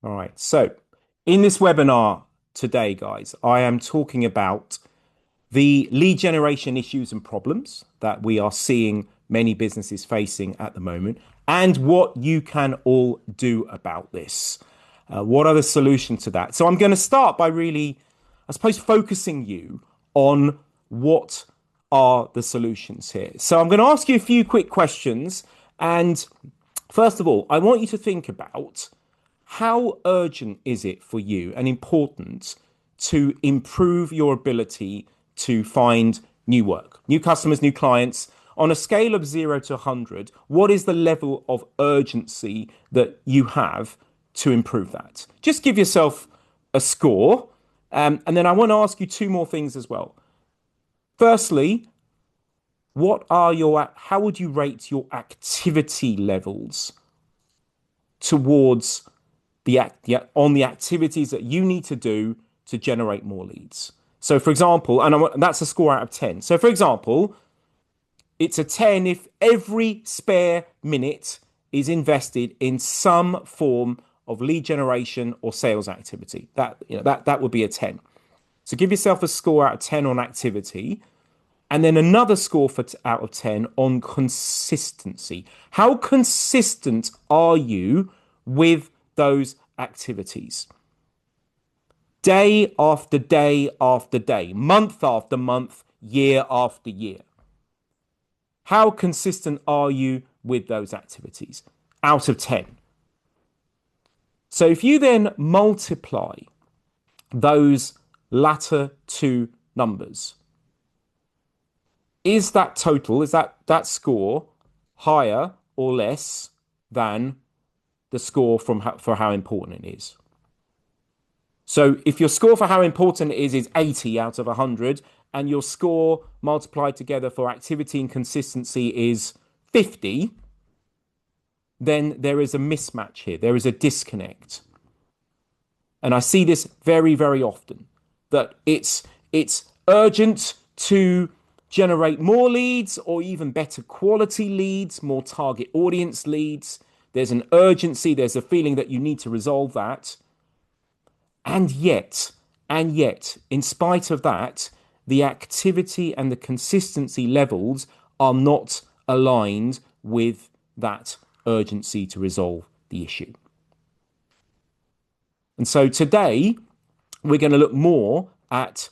All right. So, in this webinar today, guys, I am talking about the lead generation issues and problems that we are seeing many businesses facing at the moment, and what you can all do about this. What are the solutions to that? So, I'm going to start by really, I suppose, focusing you on what are the solutions here. So, I'm going to ask you a few quick questions. And first of all, I want you to think about how urgent is it for you and important to improve your ability to find new work, new customers, new clients? On a scale of 0 to 100, what is the level of urgency that you have to improve that? Just give yourself a score. And then I want to ask you two more things as well. Firstly, how would you rate your activity levels towards on the activities that you need to do to generate more leads? So, for example, and that's a score out of 10. So, for example, it's a 10 if every spare minute is invested in some form of lead generation or sales activity. That would be a 10. So, give yourself a score out of 10 on activity, and then another score out of 10 on consistency. How consistent are you with those activities? Day after day after day, month after month, year after year. How consistent are you with those activities out of 10? So if you then multiply those latter two numbers, is that score higher or less than the score for how important it is? So if your score for how important it is 80 out of 100, and your score multiplied together for activity and consistency is 50, then there is a mismatch here. There is a disconnect. And I see this very, very often, that it's urgent to generate more leads or even better quality leads, more target audience leads. There's an urgency, there's a feeling that you need to resolve that. And yet, in spite of that, the activity and the consistency levels are not aligned with that urgency to resolve the issue. And so today, we're going to look more at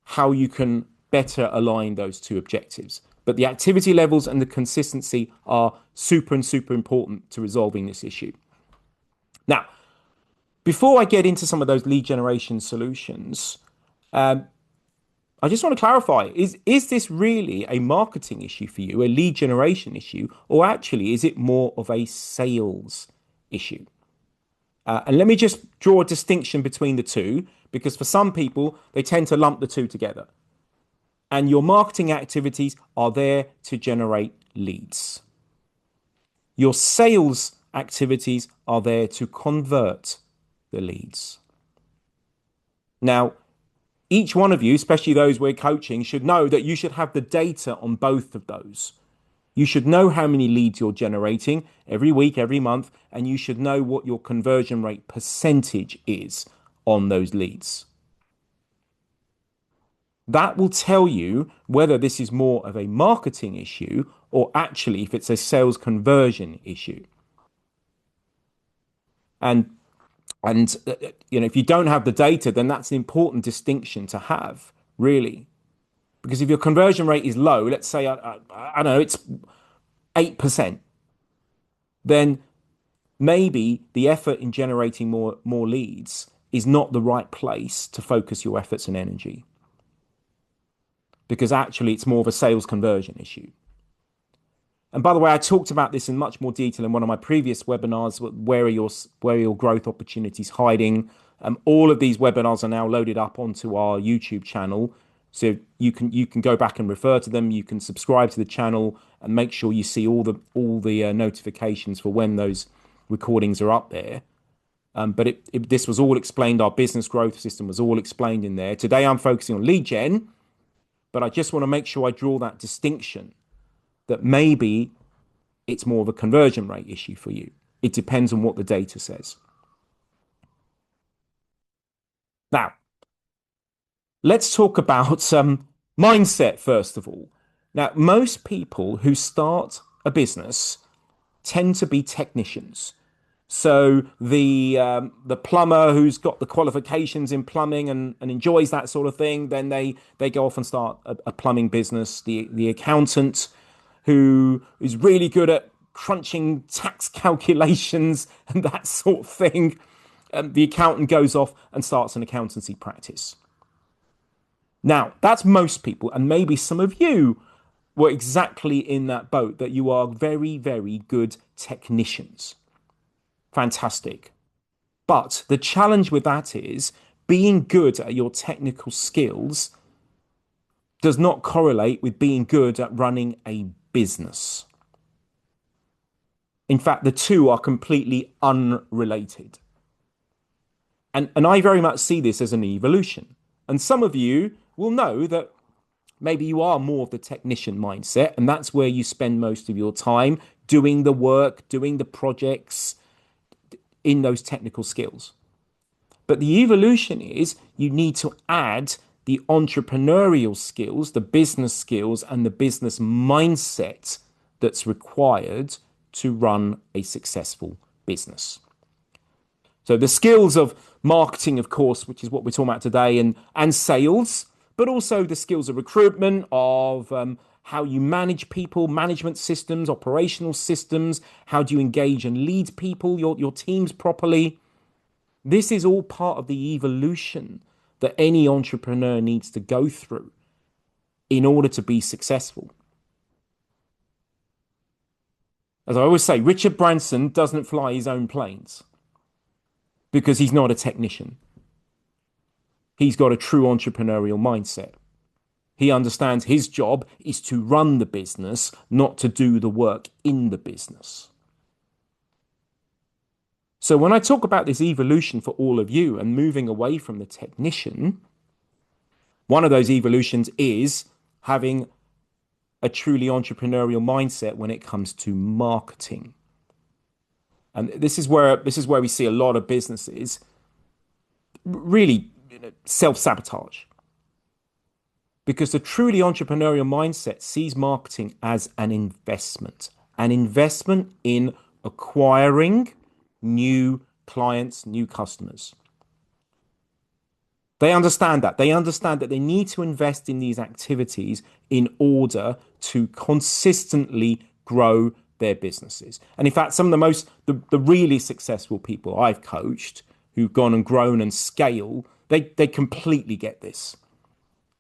how you can better align those two objectives. But the activity levels and the consistency are super important to resolving this issue. Now, before I get into some of those lead generation solutions, I just want to clarify, is this really a marketing issue for you, a lead generation issue, or actually is it more of a sales issue? And let me just draw a distinction between the two, because for some people, they tend to lump the two together. And your marketing activities are there to generate leads. Your sales activities are there to convert the leads. Now, each one of you, especially those we're coaching, should know that you should have the data on both of those. You should know how many leads you're generating every week, every month, and you should know what your conversion rate percentage is on those leads. That will tell you whether this is more of a marketing issue or actually if it's a sales conversion issue. And if you don't have the data, then that's an important distinction to have, really. Because if your conversion rate is low, let's say, I don't know, it's 8%, then maybe the effort in generating more leads is not the right place to focus your efforts and energy. Because actually it's more of a sales conversion issue. And by the way, I talked about this in much more detail in one of my previous webinars. Where are your growth opportunities hiding? All of these webinars are now loaded up onto our YouTube channel, so you can go back and refer to them. You can subscribe to the channel and make sure you see all the notifications for when those recordings are up there. But this was all explained. Our business growth system was all explained in there. Today I'm focusing on lead gen, but I just want to make sure I draw that distinction, that maybe it's more of a conversion rate issue for you. It depends on what the data says. Now, let's talk about mindset first of all. Now, most people who start a business tend to be technicians. So the plumber who's got the qualifications in plumbing and enjoys that sort of thing, then they go off and start a plumbing business. The accountant who is really good at crunching tax calculations and that sort of thing, the accountant goes off and starts an accountancy practice. Now, that's most people, and maybe some of you were exactly in that boat that you are very, very good technicians. Fantastic. But the challenge with that is being good at your technical skills does not correlate with being good at running a business. In fact, the two are completely unrelated. And I very much see this as an evolution. And some of you will know that maybe you are more of the technician mindset, and that's where you spend most of your time doing the work, doing the projects in those technical skills. But the evolution is you need to add the entrepreneurial skills, the business skills, and the business mindset that's required to run a successful business. So the skills of marketing, of course, which is what we're talking about today, and sales, but also the skills of recruitment, of how you manage people, management systems, operational systems, how do you engage and lead people, your teams properly. This is all part of the evolution that any entrepreneur needs to go through in order to be successful. As I always say, Richard Branson doesn't fly his own planes because he's not a technician. He's got a true entrepreneurial mindset. He understands his job is to run the business, not to do the work in the business. So when I talk about this evolution for all of you and moving away from the technician, one of those evolutions is having a truly entrepreneurial mindset when it comes to marketing. And this is where we see a lot of businesses really self-sabotage. Because the truly entrepreneurial mindset sees marketing as an investment in acquiring new clients, new customers. They understand that. They understand that they need to invest in these activities in order to consistently grow their businesses. And in fact, some of the really successful people I've coached who've gone and grown and scale, they completely get this.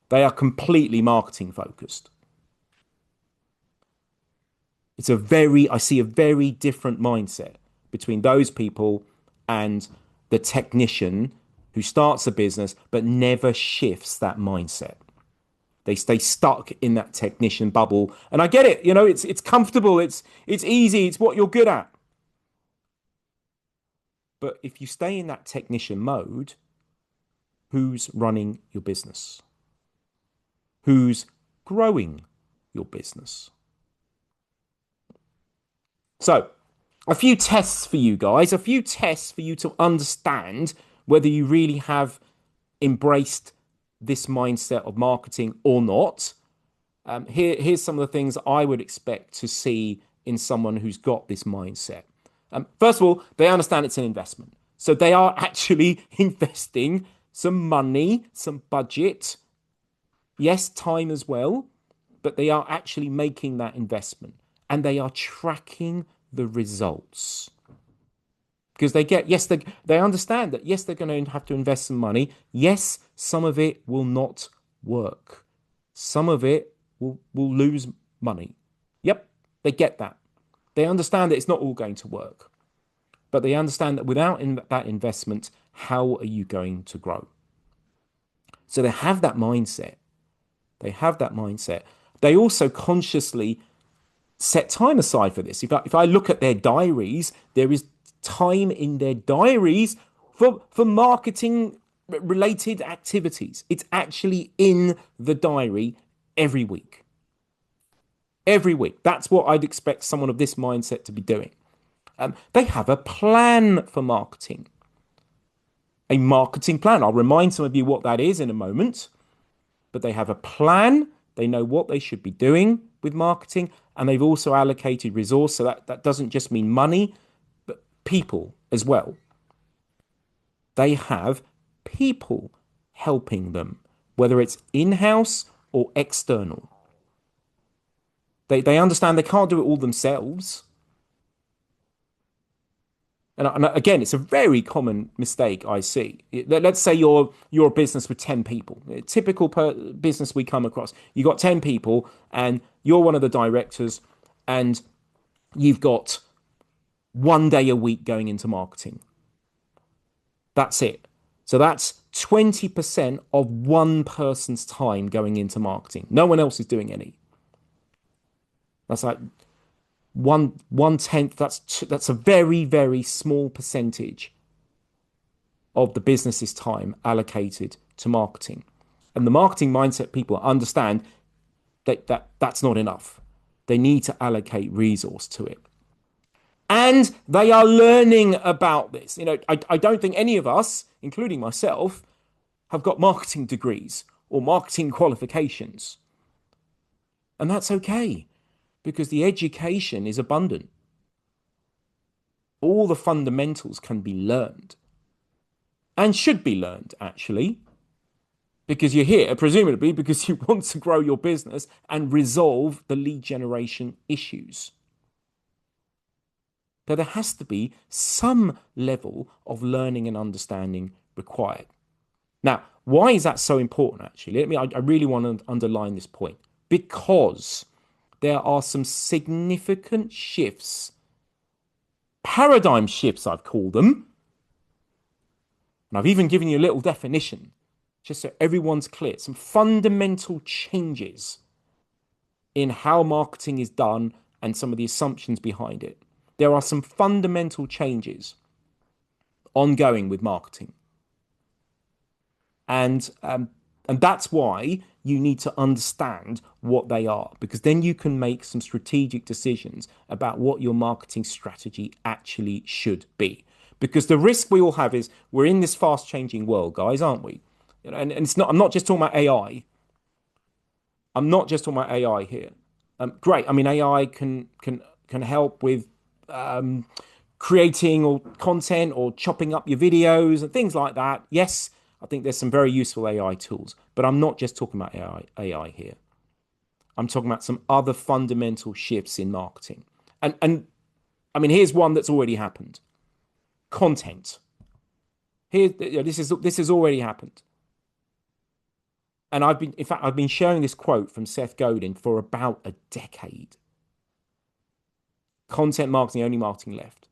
They are completely marketing focused. I see a very different mindset between those people and the technician who starts a business but never shifts that mindset. They stay stuck in that technician bubble. And I get it, it's comfortable, it's easy, it's what you're good at. But if you stay in that technician mode, who's running your business? Who's growing your business? So, a few tests for you guys, a few tests for you to understand whether you really have embraced this mindset of marketing or not. Here's some of the things I would expect to see in someone who's got this mindset. First of all, they understand it's an investment. So they are actually investing some money, some budget, yes, time as well, but they are actually making that investment and they are tracking the results. Because they understand that, yes, they're going to have to invest some money. Yes, some of it will not work. Some of it will lose money. Yep, they get that. They understand that it's not all going to work. But they understand that without that investment, how are you going to grow? So they have that mindset. They have that mindset. They also consciously set time aside for this. If I look at their diaries, there is time in their diaries for marketing related activities. It's actually in the diary every week. Every week. That's what I'd expect someone of this mindset to be doing. They have a plan for marketing. a marketing plan. I'll remind some of you what that is in a moment, but they have a plan. They know what they should be doing with marketing, and they've also allocated resource. So that doesn't just mean money, but people as well. They have people helping them, whether it's in-house or external. They understand they can't do it all themselves. And again, it's a very common mistake I see. Let's say you're a business with 10 people. A typical business we come across. You got 10 people and you're one of the directors and you've got 1 day a week going into marketing. That's it. So that's 20% of one person's time going into marketing. No one else is doing any. That's like one tenth. That's a very, very small percentage of the business's time allocated to marketing. And the marketing mindset people understand that's not enough. They need to allocate resource to it. And they are learning about this. I don't think any of us, including myself, have got marketing degrees or marketing qualifications. And that's okay because the education is abundant. All the fundamentals can be learned and should be learned, actually, because you're here, presumably, because you want to grow your business and resolve the lead generation issues. But there has to be some level of learning and understanding required. Now, why is that so important, actually? I really want to underline this point. Because there are some significant shifts, paradigm shifts, I've called them. And I've even given you a little definition, just so everyone's clear. Some fundamental changes in how marketing is done and some of the assumptions behind it. There are some fundamental changes ongoing with marketing. And that's why you need to understand what they are, because then you can make some strategic decisions about what your marketing strategy actually should be. Because the risk we all have is we're in this fast changing world, guys, aren't we? And it's not, I'm not just talking about AI. I'm not just talking about AI here. Great. I mean, AI can help with creating or content or chopping up your videos and things like that. Yes, I think there's some very useful AI tools, but I'm not just talking about AI here. I'm talking about some other fundamental shifts in marketing. And I mean, here's one that's already happened. Content. Here, this has already happened. And I've been showing this quote from Seth Godin for about a decade. Content marketing, only marketing left.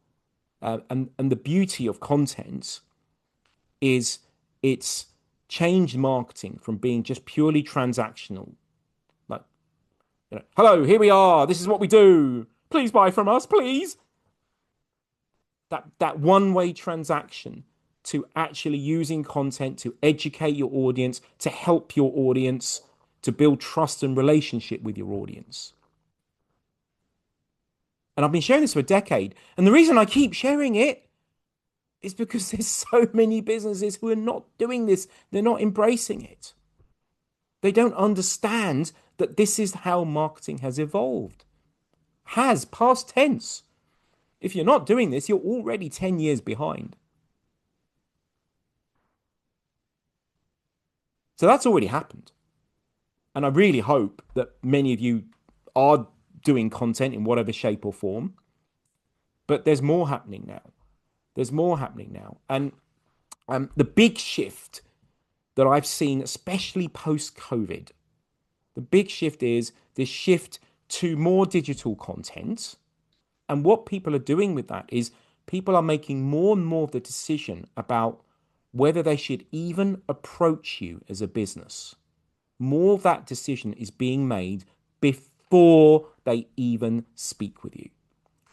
And the beauty of content is it's changed marketing from being just purely transactional. Like, hello, here we are. This is what we do. Please buy from us, please. That one-way transaction to actually using content to educate your audience, to help your audience, to build trust and relationship with your audience. And I've been sharing this for a decade. And the reason I keep sharing it is because there's so many businesses who are not doing this. They're not embracing it. They don't understand that this is how marketing has evolved. Has, past tense. If you're not doing this, you're already 10 years behind. So that's already happened. And I really hope that many of you are doing content in whatever shape or form. But there's more happening now. There's more happening now. And the big shift that I've seen, especially post-COVID, the big shift is this shift to more digital content. And what people are doing with that is people are making more and more of the decision about whether they should even approach you as a business. More of that decision is being made before they even speak with you,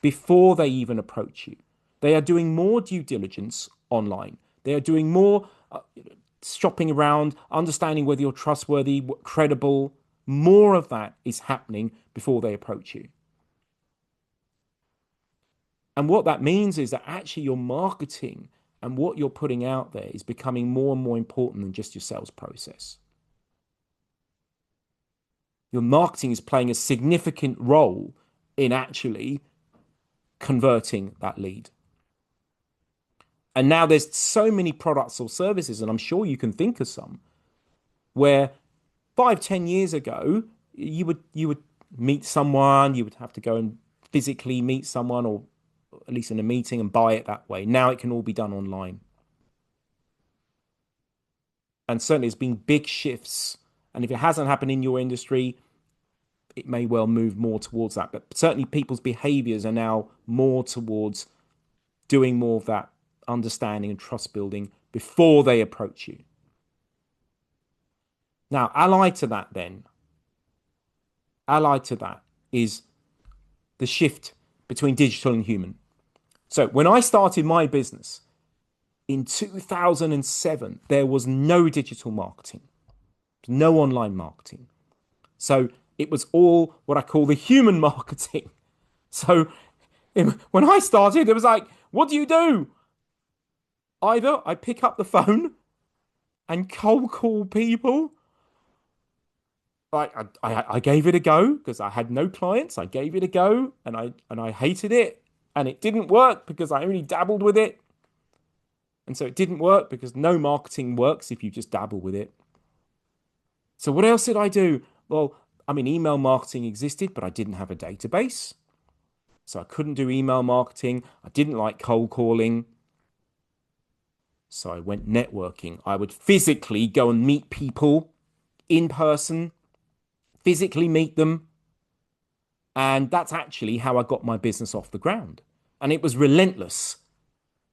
before they even approach you. They are doing more due diligence online. They are doing more shopping around, understanding whether you're trustworthy, credible. More of that is happening before they approach you. And what that means is that actually your marketing And what you're putting out there is becoming more and more important than just your sales process. Your marketing is playing a significant role in actually converting that lead. And now there's so many products or services, and I'm sure you can think of some, where 5, 10 years ago, you would meet someone, you would have to go and physically meet someone, or at least in a meeting, and buy it that way. Now it can all be done online. And certainly there's been big shifts. And if it hasn't happened in your industry, it may well move more towards that. But certainly people's behaviors are now more towards doing more of that understanding and trust building before they approach you. Now, allied to that is the shift between digital and human. So when I started my business in 2007, there was no digital marketing, no online marketing. So it was all what I call the human marketing. So when I started, it was like, what do you do? Either I pick up the phone and cold call people. Like I gave it a go because I had no clients. I gave it a go and I hated it. And it didn't work because I only dabbled with it. And so it didn't work because no marketing works if you just dabble with it. So what else did I do? Well, I mean, email marketing existed, but I didn't have a database. So I couldn't do email marketing. I didn't like cold calling. So I went networking. I would physically go and meet people in person, physically meet them. And that's actually how I got my business off the ground. And it was relentless.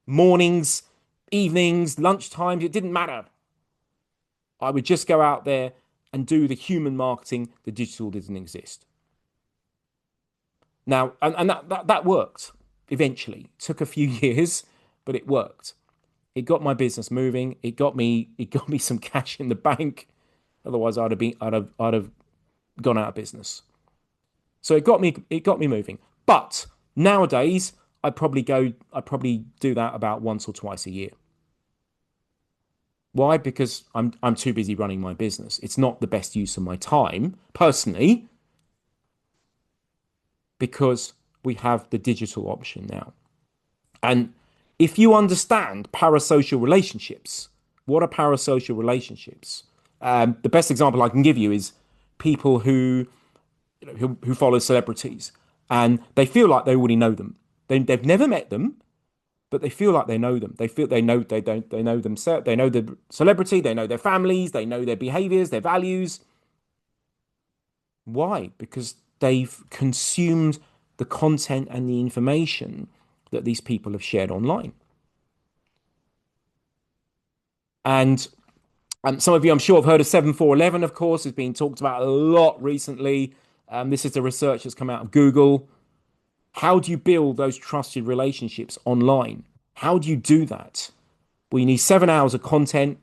Mornings, evenings, lunchtimes, it didn't matter. I would just go out there and do the human marketing. The digital didn't exist. Now, and that worked eventually. It took a few years, but it worked. It got my business moving. It got me some cash in the bank. Otherwise, I'd have gone out of business. So it got me moving. But nowadays, I probably do that about once or twice a year. Why? Because I'm too busy running my business. It's not the best use of my time, personally, because we have the digital option now. And if you understand parasocial relationships, what are parasocial relationships? The best example I can give you is people who follow celebrities, and they feel like they already know them. They've never met them, but they feel like they know them. They feel they know themselves. They know the celebrity. They know their families. They know their behaviors, their values. Why? Because they've consumed the content and the information that these people have shared online. And some of you, I'm sure, have heard of 7411, of course, has been talked about a lot recently. This is the research that's come out of Google. How do you build those trusted relationships online? How do you do that? Well, you need 7 hours of content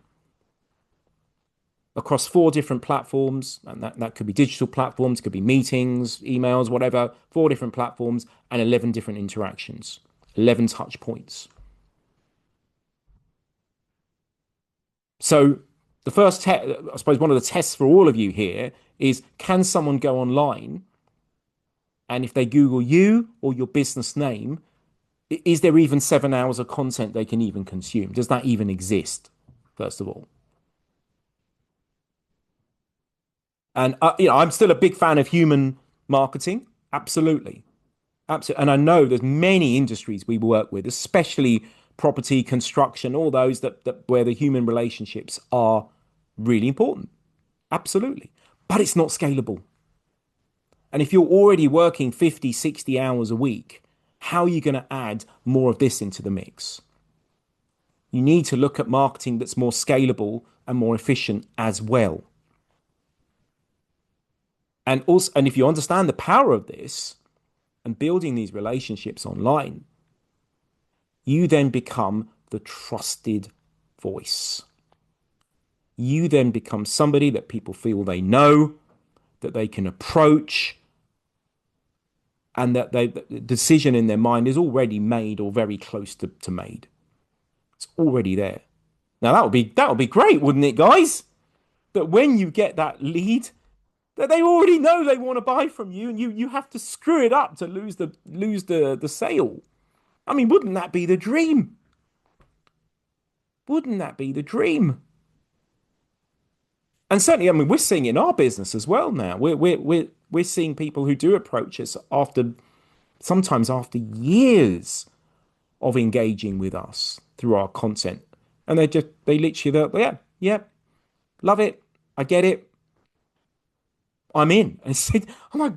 across 4 different platforms, and that could be digital platforms, could be meetings, emails, whatever, 4 different platforms, and 11 different interactions, 11 touch points. So the first I suppose one of the tests for all of you here is, can someone go online and if they Google you or your business name, is there even 7 hours of content they can even consume? Does that even exist, first of all? And I'm still a big fan of human marketing. Absolutely. Absolutely. And I know there's many industries we work with, especially property, construction, all those that where the human relationships are really important. Absolutely. But it's not scalable. And if you're already working 50, 60 hours a week, how are you going to add more of this into the mix? You need to look at marketing that's more scalable and more efficient as well. And if you understand the power of this and building these relationships online, you then become the trusted voice. You then become somebody that people feel they know, that they can approach, and that the decision in their mind is already made or very close to made. It's already there. Now that would be great, wouldn't it, guys? That when you get that lead, that they already know they want to buy from you, and you have to screw it up to lose the sale. I mean, wouldn't that be the dream? Wouldn't that be the dream? And certainly, I mean, we're seeing it in our business as well now. We're seeing people who do approach us after sometimes after years of engaging with us through our content, and they literally yeah, yeah, love it, I get it, I'm in. And I'm like,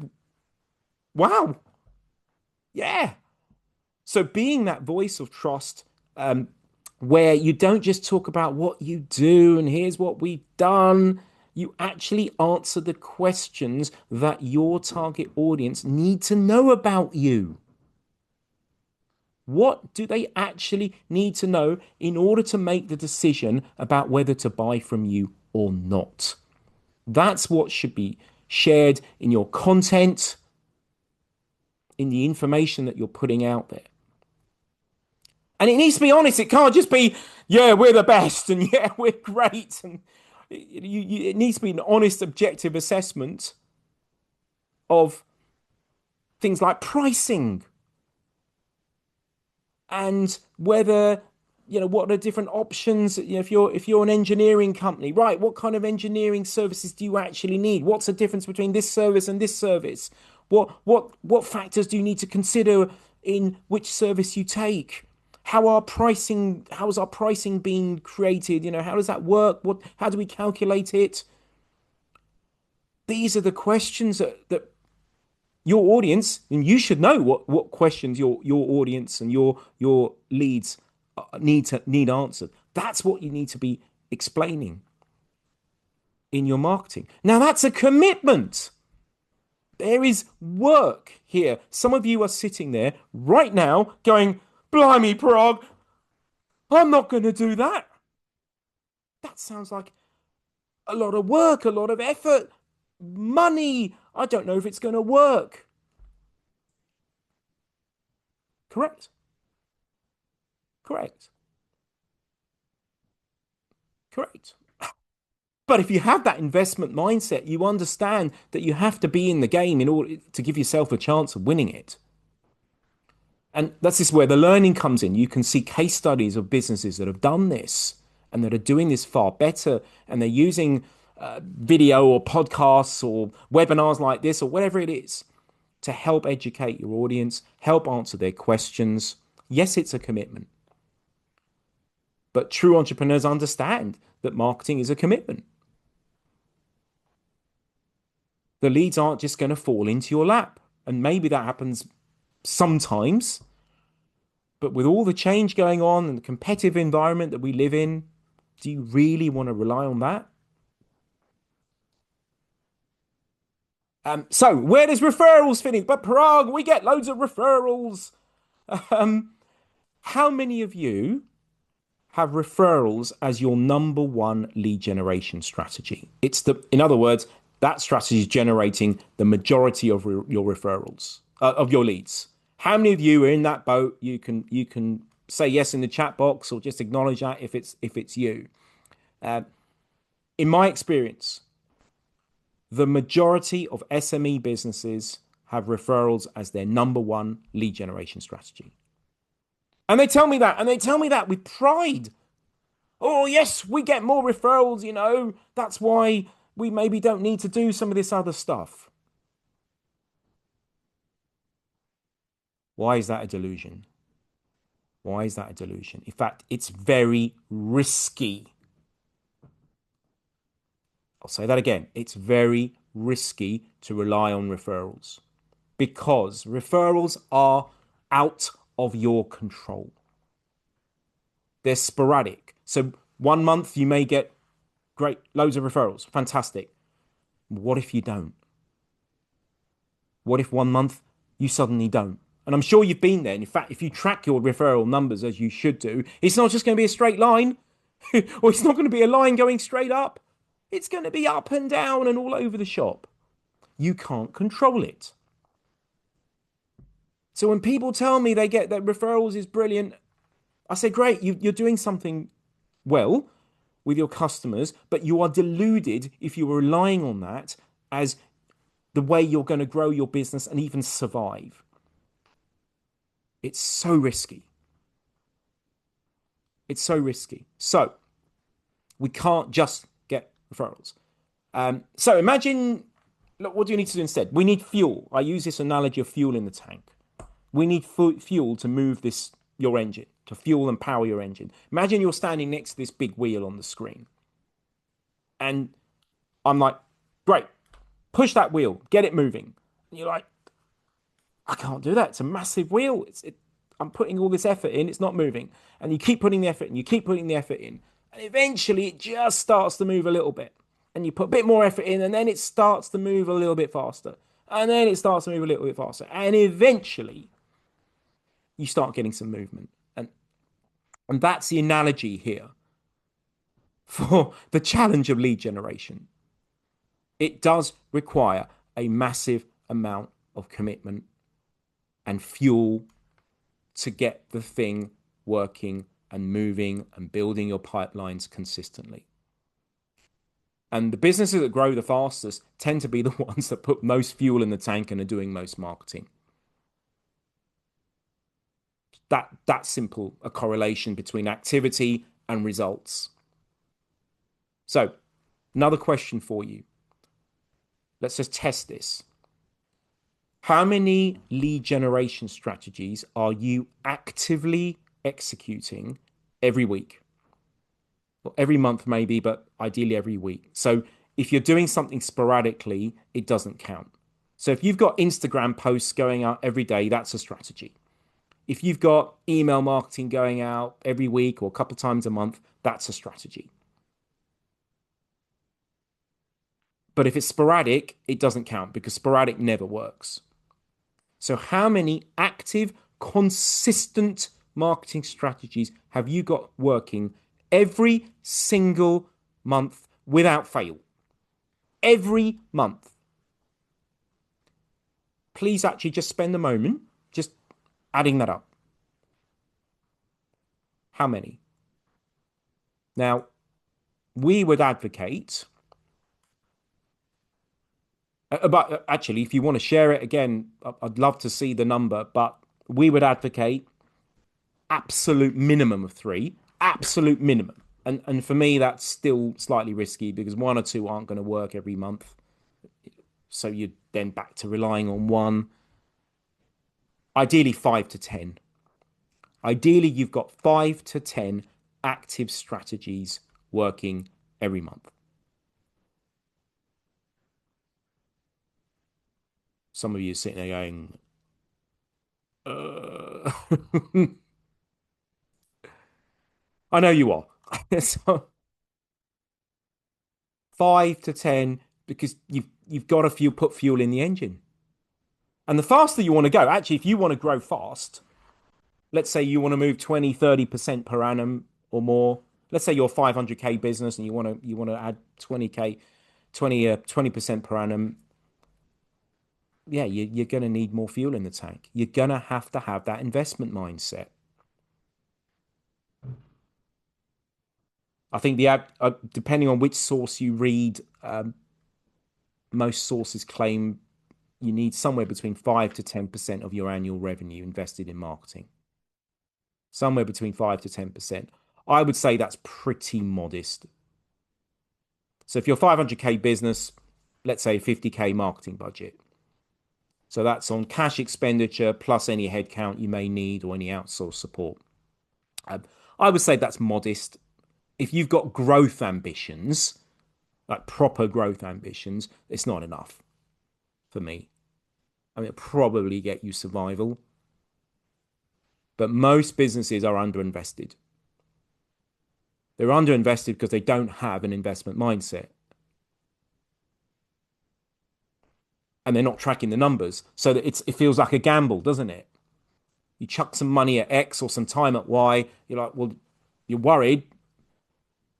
wow, yeah. So being that voice of trust, where you don't just talk about what you do and here's what we've done, you actually answer the questions that your target audience need to know about you. What do they actually need to know in order to make the decision about whether to buy from you or not? That's what should be shared in your content, in the information that you're putting out there. And it needs to be honest. It can't just be, yeah, we're the best and yeah, we're great. And it needs to be an honest, objective assessment of things like pricing and whether, what are different options. If you're an engineering company, right, what kind of engineering services do you actually need? What's the difference between this service and this service? What factors do you need to consider in which service you take? How is our pricing being created? How does that work? How do we calculate it? These are the questions that your audience, and you should know what questions your audience and your leads need answered. That's what you need to be explaining in your marketing. Now that's a commitment. There is work here. Some of you are sitting there right now going, blimey, Prague, I'm not going to do that. That sounds like a lot of work, a lot of effort, money. I don't know if it's going to work. Correct. Correct. Correct. But if you have that investment mindset, you understand that you have to be in the game in order to give yourself a chance of winning it. And that's just where the learning comes in. You can see case studies of businesses that have done this and that are doing this far better. And they're using video or podcasts or webinars like this or whatever it is to help educate your audience, help answer their questions. Yes, it's a commitment. But true entrepreneurs understand that marketing is a commitment. The leads aren't just going to fall into your lap. And maybe that happens sometimes. But with all the change going on and the competitive environment that we live in, do you really want to rely on that? So where does referrals fit in? But Parag, we get loads of referrals. Um, how many of you have referrals as your number one lead generation strategy? In other words, that strategy is generating the majority of your referrals, of your leads. How many of you are in that boat? You can say yes in the chat box or just acknowledge that if it's you. In my experience, the majority of SME businesses have referrals as their number one lead generation strategy. And they tell me that, and they tell me that with pride. Oh, yes, we get more referrals. That's why we maybe don't need to do some of this other stuff. Why is that a delusion? Why is that a delusion? In fact, it's very risky. I'll say that again. It's very risky to rely on referrals because referrals are out of your control. They're sporadic. So 1 month you may get great, loads of referrals. Fantastic. What if you don't? What if 1 month you suddenly don't? And I'm sure you've been there. And in fact, if you track your referral numbers as you should do, it's not just going to be a straight line, or it's not going to be a line going straight up. It's going to be up and down and all over the shop. You can't control it. So when people tell me they get that referrals is brilliant, I say, great, you're doing something well with your customers, but you are deluded if you're relying on that as the way you're going to grow your business and even survive. It's so risky. It's so risky. So we can't just get referrals. So imagine, look, what do you need to do instead? We need fuel. I use this analogy of fuel in the tank. We need fuel to move this your engine, to fuel and power your engine. Imagine you're standing next to this big wheel on the screen, and I'm like, great, push that wheel, get it moving. And you're like, I can't do that. It's a massive wheel. I'm putting all this effort in. It's not moving. And you keep putting the effort in. You keep putting the effort in. And eventually it just starts to move a little bit. And you put a bit more effort in, and then it starts to move a little bit faster. And then it starts to move a little bit faster. And eventually you start getting some movement. And that's the analogy here for the challenge of lead generation. It does require a massive amount of commitment and fuel to get the thing working and moving and building your pipelines consistently. And the businesses that grow the fastest tend to be the ones that put most fuel in the tank and are doing most marketing. That simple a correlation between activity and results. So, another question for you. Let's just test this. How many lead generation strategies are you actively executing every week? Well, every month, maybe, but ideally every week. So if you're doing something sporadically, it doesn't count. So if you've got Instagram posts going out every day, that's a strategy. If you've got email marketing going out every week or a couple of times a month, that's a strategy. But if it's sporadic, it doesn't count because sporadic never works. So how many active, consistent marketing strategies have you got working every single month without fail? Every month. Please actually just spend a moment just adding that up. How many? Now, we would advocate, but actually, if you want to share it again, I'd love to see the number, but we would advocate absolute minimum of three, absolute minimum. And for me, that's still slightly risky because one or two aren't going to work every month. So you're then back to relying on one. Ideally, 5 to 10. Ideally, you've got 5 to 10 active strategies working every month. Some of you are sitting there going, I know you are. So 5 to 10 because you've got to put fuel in the engine. And the faster you want to go, actually, if you want to grow fast, let's say you want to move 20, 30% per annum or more. Let's say you're a 500K business and you want to add 20K, 20% per annum. Yeah, you're going to need more fuel in the tank. You're going to have that investment mindset. I think depending on which source you read, most sources claim you need somewhere between 5 to 10% of your annual revenue invested in marketing. Somewhere between 5 to 10%. I would say that's pretty modest. So if you're 500K business, let's say 50K marketing budget. So that's on cash expenditure plus any headcount you may need or any outsourced support. I would say that's modest. If you've got growth ambitions, like proper growth ambitions, it's not enough for me. I mean, it'll probably get you survival. But most businesses are underinvested. They're underinvested because they don't have an investment mindset. And they're not tracking the numbers. So that it feels like a gamble, doesn't it? You chuck some money at X or some time at Y. You're like, well, you're worried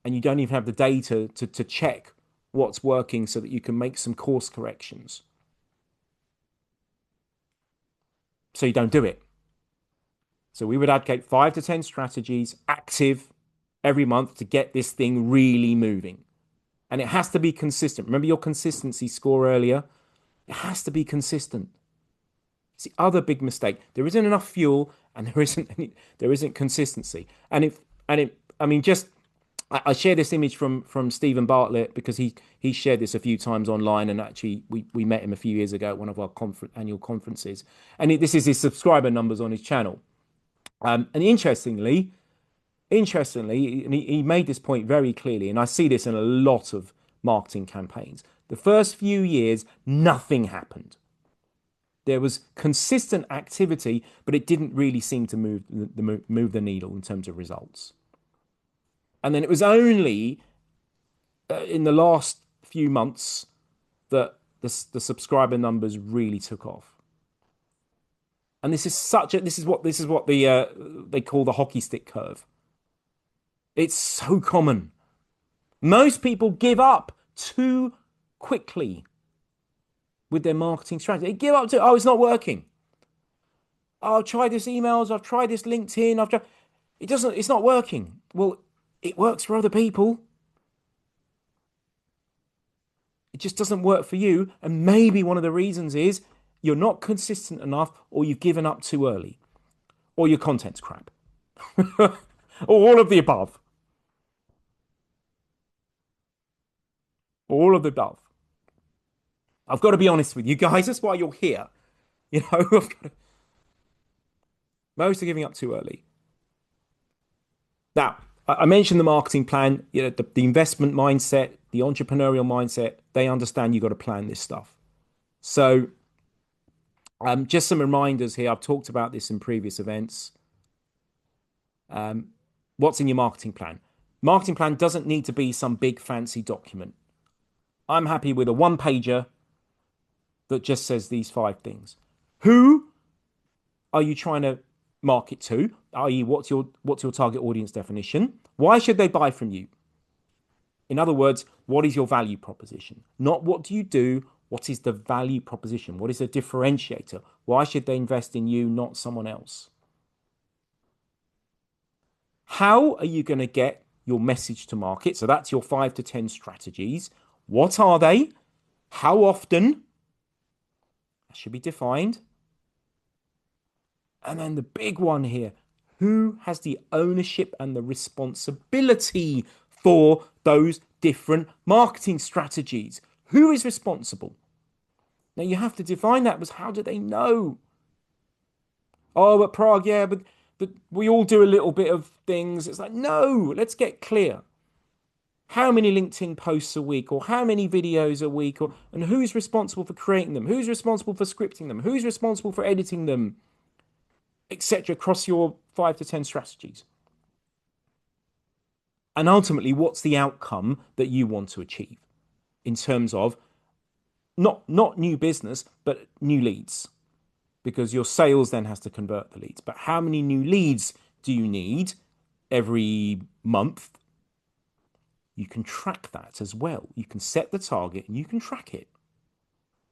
and you don't even have the data to check what's working so that you can make some course corrections. So you don't do it. So we would advocate 5 to 10 strategies active every month to get this thing really moving. And it has to be consistent. Remember your consistency score earlier? It has to be consistent. It's the other big mistake. There isn't enough fuel and there isn't consistency. I mean, just I share this image from Stephen Bartlett because he shared this a few times online, and actually we met him a few years ago at one of our annual conferences, and this is his subscriber numbers on his channel. And interestingly, and he made this point very clearly, and I see this in a lot of marketing campaigns. The first few years, nothing happened. There was consistent activity, but it didn't really seem to move the needle in terms of results. And then it was only in the last few months that the subscriber numbers really took off. And this is what they call the hockey stick curve. It's so common. Most people give up too quickly with their marketing strategy. They give up to, oh, it's not working. Oh, I've tried this emails, I've tried this LinkedIn, it's not working. Well, it works for other people. It just doesn't work for you. And maybe one of the reasons is you're not consistent enough, or you've given up too early, or your content's crap, or all of the above. All of the above. I've got to be honest with you guys. That's why you're here. You know, most are giving up too early. Now, I mentioned the marketing plan, the investment mindset, the entrepreneurial mindset. They understand you've got to plan this stuff. So, just some reminders here. I've talked about this in previous events. What's in your marketing plan? Marketing plan doesn't need to be some big fancy document. I'm happy with a one-pager that just says these 5 things. Who are you trying to market to? I.e., what's your target audience definition? Why should they buy from you? In other words, what is your value proposition? Not what do you do, what is the value proposition? What is the differentiator? Why should they invest in you, not someone else? How are you going to get your message to market? So that's your 5 to 10 strategies. What are they? How often? That should be defined. And then the big one here, who has the ownership and the responsibility for those different marketing strategies? Who is responsible? Now you have to define that, because how do they know? Oh, but Prague, yeah, but we all do a little bit of things. It's like, no, let's get clear. How many LinkedIn posts a week, or how many videos a week, and who's responsible for creating them? Who's responsible for scripting them? Who's responsible for editing them? Etc. across your 5 to 10 strategies. And ultimately, what's the outcome that you want to achieve in terms of not new business, but new leads? Because your sales then has to convert the leads. But how many new leads do you need every month? You can track that as well. You can set the target and you can track it.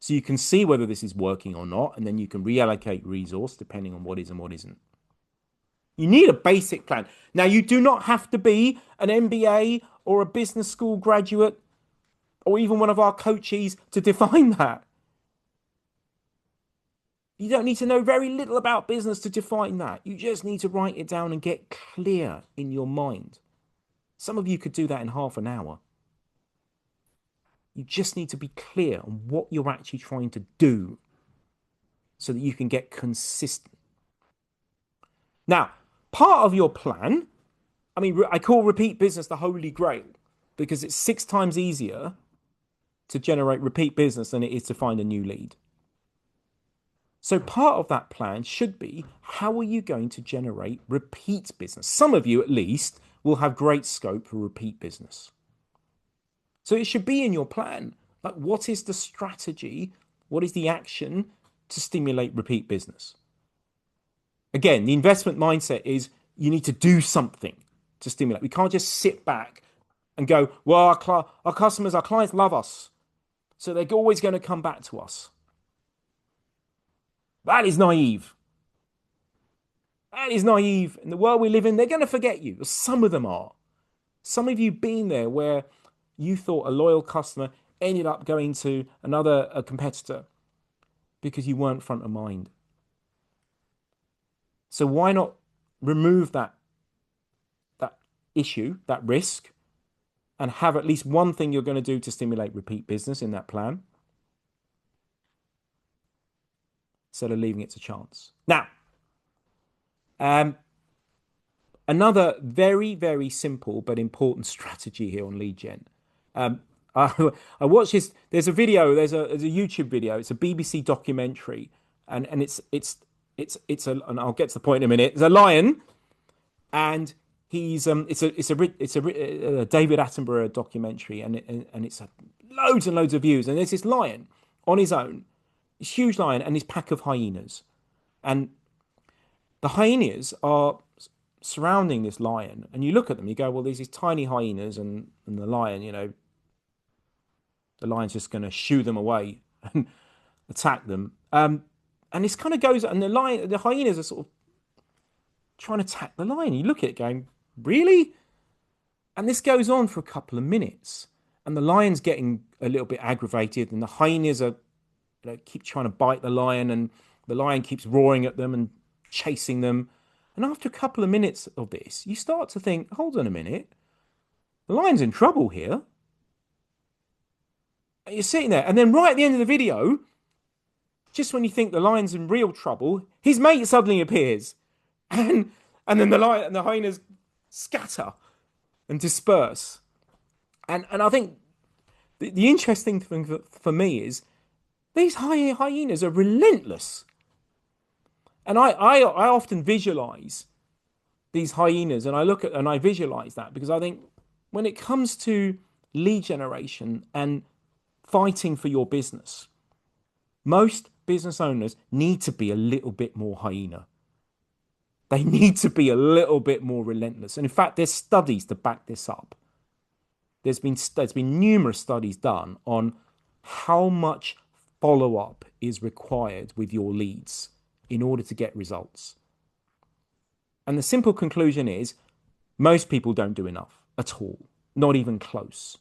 So you can see whether this is working or not, and then you can reallocate resource depending on what is and what isn't. You need a basic plan. Now, you do not have to be an MBA or a business school graduate or even one of our coaches to define that. You don't need to know very little about business to define that. You just need to write it down and get clear in your mind. Some of you could do that in half an hour. You just need to be clear on what you're actually trying to do so that you can get consistent. Now, part of your plan, I mean, I call repeat business the holy grail, because it's 6 times easier to generate repeat business than it is to find a new lead. So part of that plan should be, how are you going to generate repeat business? Some of you, at least, will have great scope for repeat business. So it should be in your plan. Like, what is the strategy? What is the action to stimulate repeat business? Again, the investment mindset is you need to do something to stimulate. We can't just sit back and go, well, our customers, our clients love us, so they're always going to come back to us. That is naive. That is naive. In the world we live in, they're going to forget you. Some of them are. Some of you been there where you thought a loyal customer ended up going to another a competitor because you weren't front of mind. So why not remove that issue, that risk, and have at least one thing you're going to do to stimulate repeat business in that plan instead of leaving it to chance. Now, um, another very, very simple but important strategy here on lead gen. Um, I watched this. There's a video. There's a YouTube video. It's a BBC documentary, and it's a. And I'll get to the point in a minute. There's a lion, and he's it's a David Attenborough documentary, and it's loads and loads of views. And there's this lion on his own, this huge lion, and his pack of hyenas, and the hyenas are surrounding this lion, and you look at them, you go, well, there's these tiny hyenas, and the lion, the lion's just going to shoo them away and attack them. And this kind of goes, and the hyenas are sort of trying to attack the lion. You look at it going, really? And this goes on for a couple of minutes, and the lion's getting a little bit aggravated, and the hyenas are keep trying to bite the lion, and the lion keeps roaring at them and chasing them. And after a couple of minutes of this, you start to think, hold on a minute, the lion's in trouble here. And you're sitting there, and then right at the end of the video, just when you think the lion's in real trouble, his mate suddenly appears, and then the lion and the hyenas scatter and disperse. And I think the interesting thing for me is these hyenas are relentless. And I often visualize these hyenas, and I visualize that because I think when it comes to lead generation and fighting for your business, most business owners need to be a little bit more hyena. They need to be a little bit more relentless. And in fact, there's studies to back this up. There's been numerous studies done on how much follow-up is required with your leads in order to get results. And the simple conclusion is most people don't do enough at all. Not even close.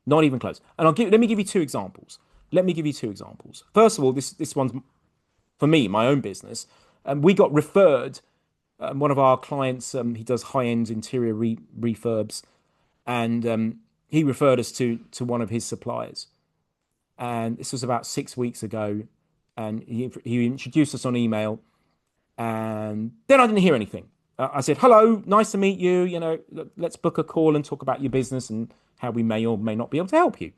Not even close. And let me give you two examples. First of all, this one's for me, my own business. We got referred. One of our clients, he does high-end interior refurbs, and he referred us to one of his suppliers. And this was about 6 weeks ago, and he introduced us on email, and then I didn't hear anything. I said, hello, nice to meet you. Let's book a call and talk about your business and how we may or may not be able to help you.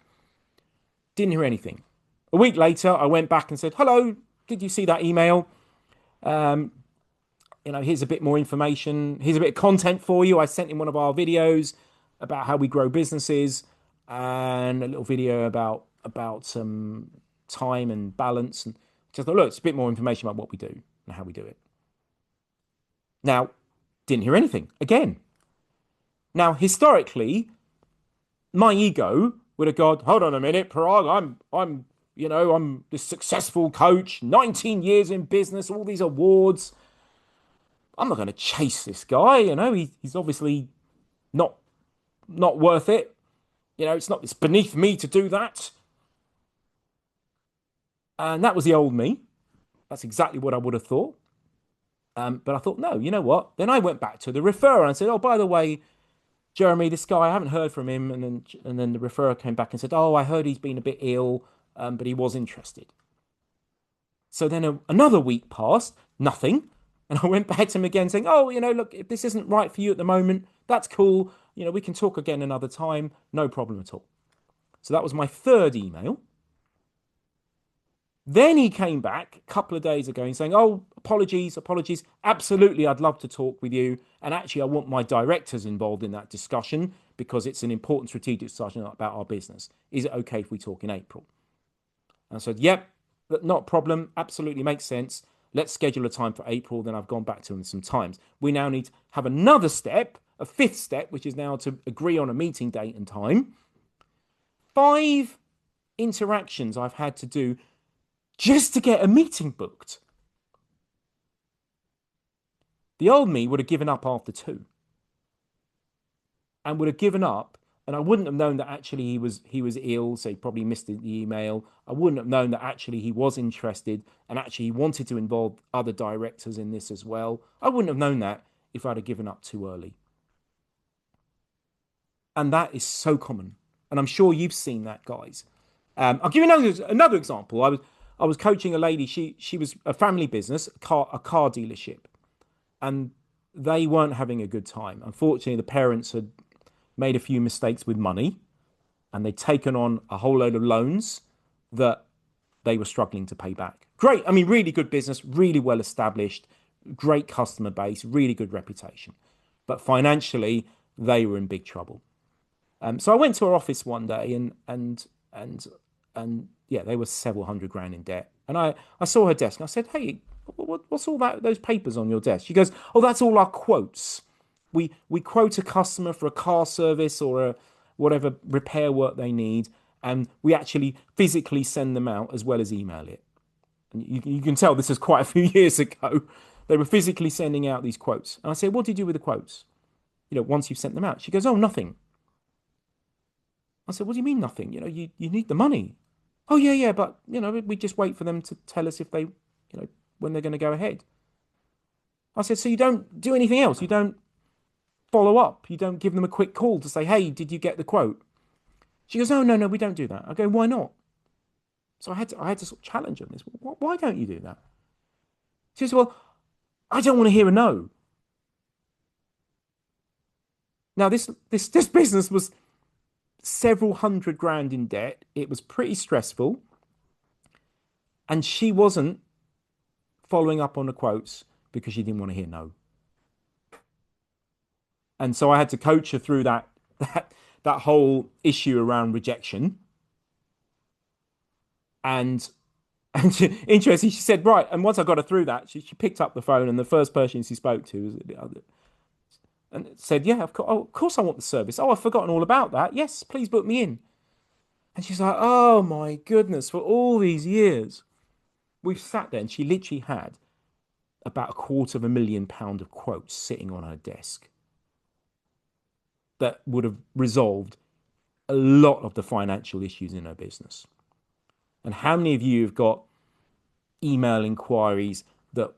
Didn't hear anything. A week later, I went back and said, hello, did you see that email? Here's a bit more information. Here's a bit of content for you. I sent him one of our videos about how we grow businesses and a little video about some time and balance. And just thought, look, it's a bit more information about what we do and how we do it. Now, didn't hear anything again. Now, historically, my ego would have gone, hold on a minute, Parag, I'm this successful coach, 19 years in business, all these awards. I'm not going to chase this guy. He's obviously not worth it. It's beneath me to do that. And that was the old me. That's exactly what I would have thought. But I thought, no, you know what? Then I went back to the referrer and said, oh, by the way, Jeremy, this guy, I haven't heard from him. And then the referrer came back and said, oh, I heard he's been a bit ill, but he was interested. So then another week passed, nothing. And I went back to him again saying, oh, look, if this isn't right for you at the moment, that's cool. We can talk again another time. No problem at all. So that was my third email. Then he came back a couple of days ago and saying, oh, apologies. Absolutely, I'd love to talk with you. And actually, I want my directors involved in that discussion because it's an important strategic discussion about our business. Is it okay if we talk in April? And I said, yep, not a problem. Absolutely makes sense. Let's schedule a time for April. Then I've gone back to him some times. We now need to have another step, a fifth step, which is now to agree on a meeting date and time. 5 interactions I've had to do just to get a meeting booked. The old me would have given up after two and would have given up. And I wouldn't have known that actually he was ill, so he probably missed the email. I wouldn't have known that actually he was interested and actually he wanted to involve other directors in this as well. I wouldn't have known that if I'd have given up too early. And that is so common. And I'm sure you've seen that, guys. I'll give you another example. I was coaching a lady. She was a family business, a car dealership, and they weren't having a good time. Unfortunately, the parents had made a few mistakes with money, and they'd taken on a whole load of loans that they were struggling to pay back. Great, I mean, really good business, really well established, great customer base, really good reputation, but financially they were in big trouble. So I went to her office one day, and yeah, they were several hundred grand in debt. And I saw her desk, and I said, "Hey, what's all those papers on your desk?" She goes, "Oh, that's all our quotes. We quote a customer for a car service or a whatever repair work they need, and we actually physically send them out as well as email it." And you can tell this is quite a few years ago. They were physically sending out these quotes, and I said, "What do you do with the quotes? Once you've sent them out?" She goes, "Oh, nothing." I said, "What do you mean nothing? You need the money." "Oh, yeah, yeah, but we just wait for them to tell us if when they're going to go ahead." I said, "So you don't do anything else? You don't follow up? You don't give them a quick call to say, 'Hey, did you get the quote?'" She goes, "Oh, no, no, we don't do that." I go, "Why not?" So I had to sort of challenge her on this. Why don't you do that? She says, "Well, I don't want to hear a no." Now this business was several hundred grand in debt. It was pretty stressful, and she wasn't following up on the quotes because she didn't want to hear no. And so I had to coach her through that whole issue around rejection. And interesting, she said, right. And once I got her through that, she picked up the phone, and the first person she spoke to was the other, and said, "Yeah, of course I want the service. Oh, I've forgotten all about that. Yes, please book me in." And she's like, "Oh my goodness, for all these years, we've sat there," and she literally had about £250,000 of quotes sitting on her desk that would have resolved a lot of the financial issues in her business. And how many of you have got email inquiries that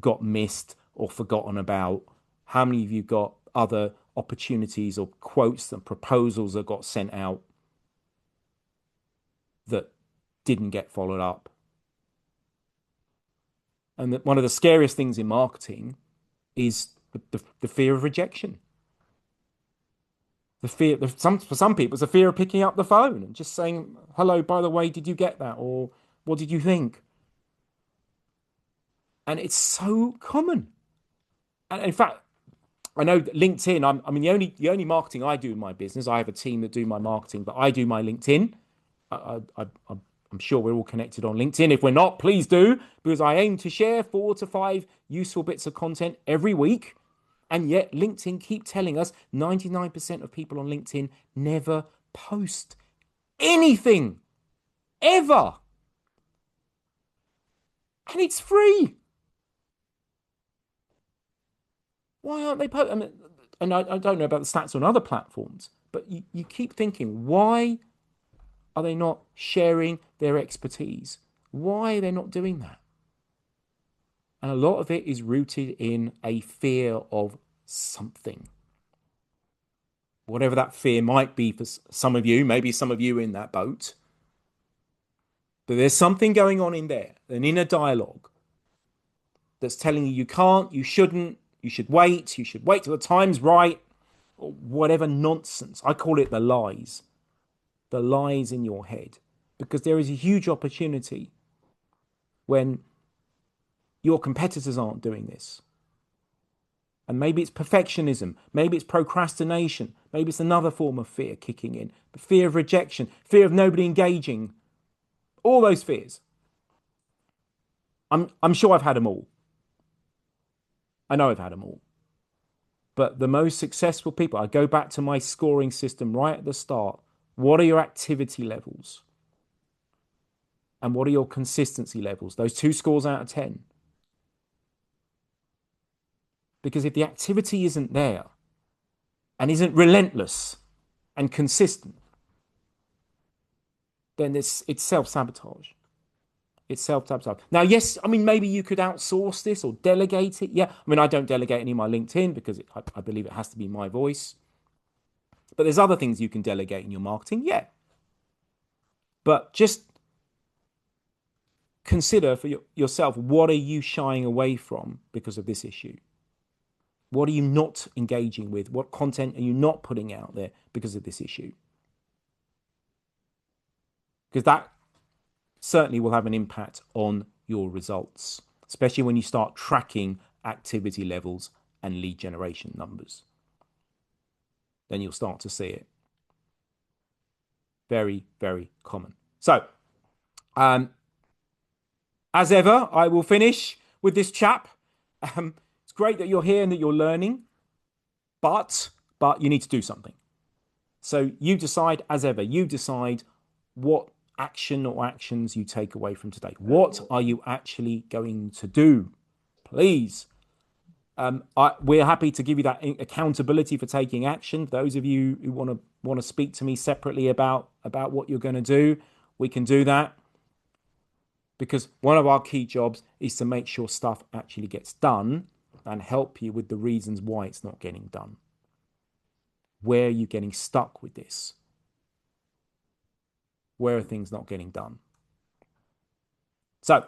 got missed or forgotten about? How many of you got other opportunities or quotes and proposals that got sent out that didn't get followed up? And one of the scariest things in marketing is the fear of rejection. For some people, it's the fear of picking up the phone and just saying, "Hello, by the way, did you get that?" Or "What did you think?" And it's so common. And in fact, I know that LinkedIn. I mean, the only marketing I do in my business. I have a team that do my marketing, but I do my LinkedIn. I'm sure we're all connected on LinkedIn. If we're not, please do, because I aim to share 4 to 5 useful bits of content every week. And yet, LinkedIn keep telling us 99% of people on LinkedIn never post anything ever, and it's free. Why aren't they posting? I mean, and I don't know about the stats on other platforms, but you keep thinking, why are they not sharing their expertise? Why are they not doing that? And a lot of it is rooted in a fear of something, whatever that fear might be for some of you. Maybe some of you are in that boat, but there's something going on in there, an inner dialogue that's telling you you can't, you shouldn't, you should wait till the time's right, or whatever nonsense. I call it the lies in your head, because there is a huge opportunity when your competitors aren't doing this. And maybe it's perfectionism, maybe it's procrastination, maybe it's another form of fear kicking in, the fear of rejection, fear of nobody engaging, all those fears. I'm sure I've had them all. I know I've had them all. But the most successful people, I go back to my scoring system right at the start. What are your activity levels? And what are your consistency levels? Those two scores out of 10. Because if the activity isn't there and isn't relentless and consistent, then it's self-sabotage. It's self-sabotage. Now, yes, I mean, maybe you could outsource this or delegate it. Yeah. I mean, I don't delegate any of my LinkedIn because I believe it has to be my voice. But there's other things you can delegate in your marketing. Yeah. But just consider for yourself, what are you shying away from because of this issue? What are you not engaging with? What content are you not putting out there because of this issue? Because that certainly will have an impact on your results, especially when you start tracking activity levels and lead generation numbers. Then you'll start to see it. Very, very common. So, as ever, I will finish with this chap. It's great that you're here and that you're learning, but you need to do something. So you decide, as ever, you decide what action or actions you take away from today. What are you actually going to do? Please. We're happy to give you that accountability for taking action. Those of you who want to speak to me separately about what you're going to do, we can do that. Because one of our key jobs is to make sure stuff actually gets done and help you with the reasons why it's not getting done. Where are you getting stuck with this? Where are things not getting done? So